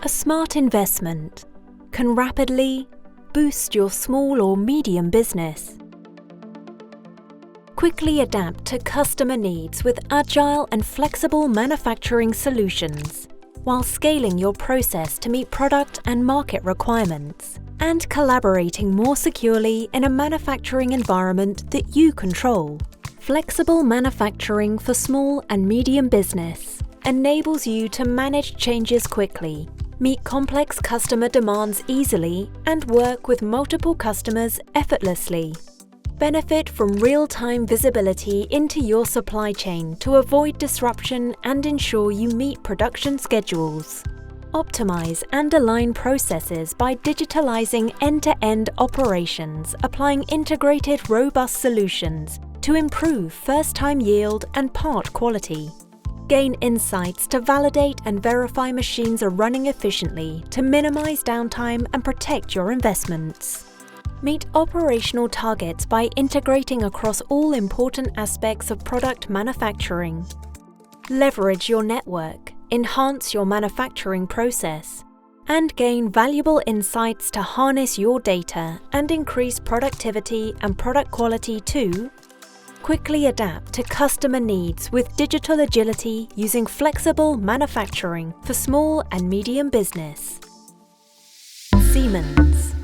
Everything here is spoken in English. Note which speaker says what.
Speaker 1: A smart investment can rapidly boost your small or medium business. Quickly adapt to customer needs with agile and flexible manufacturing solutions, while scaling your process to meet product and market requirements, and collaborating more securely in a manufacturing environment that you control. Flexible manufacturing for small and medium business enables you to manage changes quickly, meet complex customer demands easily, and work with multiple customers effortlessly. Benefit from real-time visibility into your supply chain to avoid disruption and ensure you meet production schedules. Optimize and align processes by digitalizing end-to-end operations, applying integrated, robust solutions to improve first-time yield and part quality. Gain insights to validate and verify machines are running efficiently to minimize downtime and protect your investments. Meet operational targets by integrating across all important aspects of product manufacturing. Leverage your network, enhance your manufacturing process, and gain valuable insights to harness your data and increase productivity and product quality too. Quickly adapt to customer needs with digital agility using flexible manufacturing for small and medium business. Siemens.